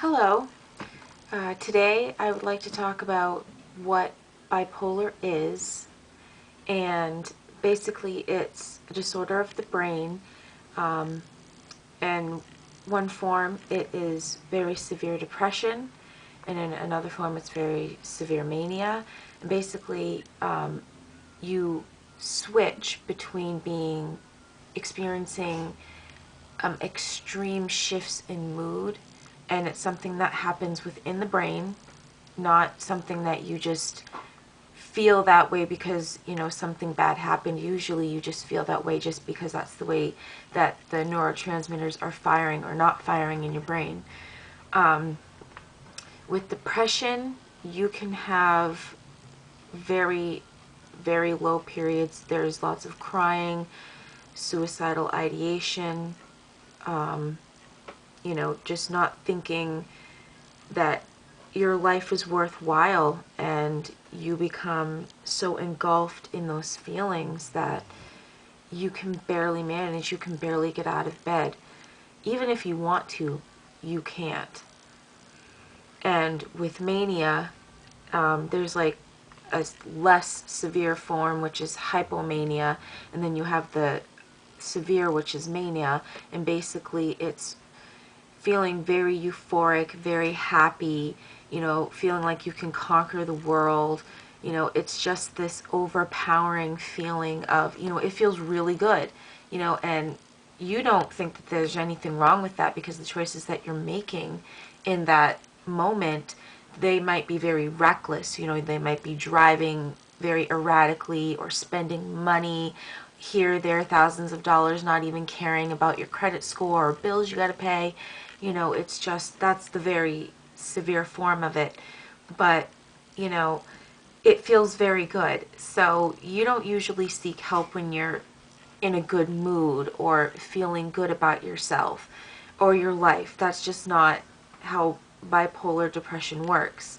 Hello. Today I would like to talk about what bipolar is, and basically it's a disorder of the brain. In one form it is very severe depression, and in another form it's very severe mania. And basically you switch between experiencing extreme shifts in mood, and it's something that happens within the brain, not something that you just feel that way because something bad happened. Usually you just feel that way just because that's the way that the neurotransmitters are firing or not firing in your brain. With depression, you can have very, very low periods. There's lots of crying, suicidal ideation, just not thinking that your life is worthwhile, and you become so engulfed in those feelings that you can barely manage, you can barely get out of bed. Even if you want to, you can't. And with mania, there's like a less severe form, which is hypomania, and then you have the severe, which is mania, and basically it's feeling very euphoric, very happy, feeling like you can conquer the world. It's just this overpowering feeling of, it feels really good, and you don't think that there's anything wrong with that because the choices that you're making in that moment, they might be very reckless. They might be driving very erratically or spending money here, there, thousands of dollars, not even caring about your credit score or bills you got to pay. It's just, that's the very severe form of it. But, it feels very good. So you don't usually seek help when you're in a good mood or feeling good about yourself or your life. That's just not how bipolar depression works.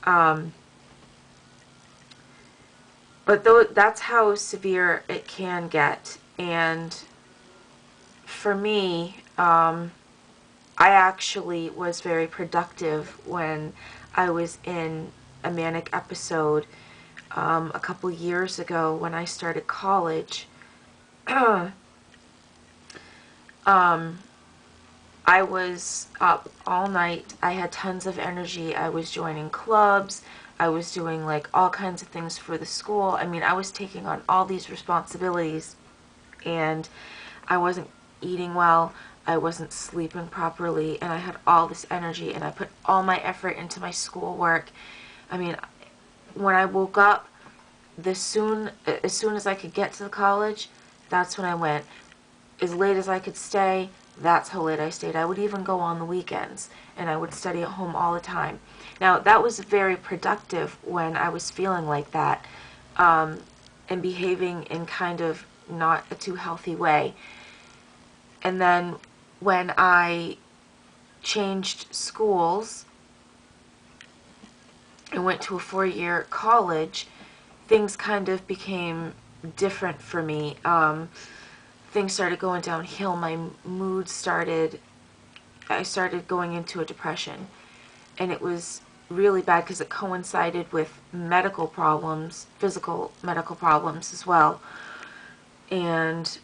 But that's how severe it can get. And for me, I actually was very productive when I was in a manic episode a couple years ago when I started college. I was up all night. I had tons of energy. I was joining clubs. I was doing like all kinds of things for the school. I mean, I was taking on all these responsibilities, and I wasn't eating well. I wasn't sleeping properly, and I had all this energy, and I put all my effort into my schoolwork. I mean, when I woke up, as soon as I could get to the college, that's when I went. As late as I could stay, that's how late I stayed. I would even go on the weekends, and I would study at home all the time. Now, that was very productive when I was feeling like that, and behaving in kind of not a too healthy way. And then when I changed schools and went to a 4-year college, things kind of became different for me. Things started going downhill. My mood I started going into a depression. And it was really bad because it coincided with medical problems, physical medical problems as well. And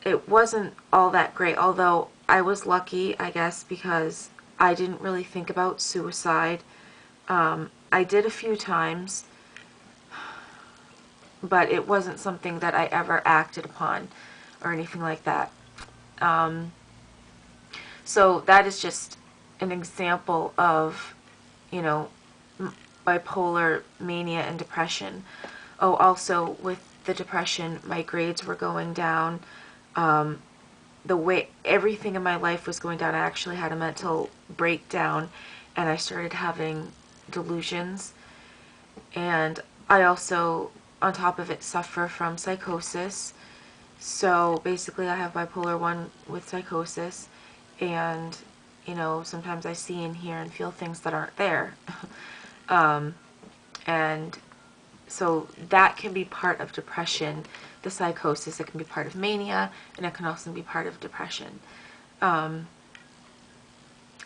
it wasn't all that great, although I was lucky, I guess, because I didn't really think about suicide. I did a few times, but it wasn't something that I ever acted upon or anything like that. So that is just an example of, bipolar mania and depression. Oh, also with the depression, my grades were going down. The way everything in my life was going down. I actually had a mental breakdown, and I started having delusions. And I also, on top of it, suffer from psychosis. So basically I have bipolar 1 with psychosis, and sometimes I see and hear and feel things that aren't there. And so that can be part of depression, the psychosis. It can be part of mania, and it can also be part of depression.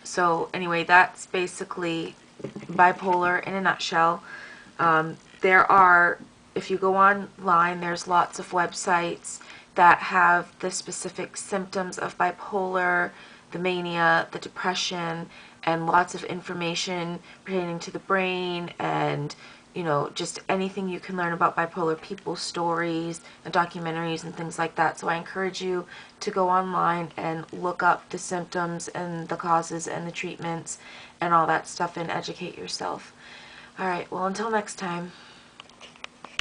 So anyway, that's basically bipolar in a nutshell. There are, if you go online, there's lots of websites that have the specific symptoms of bipolar, the mania, the depression, and lots of information pertaining to the brain and, you know, just anything you can learn about bipolar people's stories and documentaries and things like that. So I encourage you to go online and look up the symptoms and the causes and the treatments and all that stuff and educate yourself. All right, well, until next time.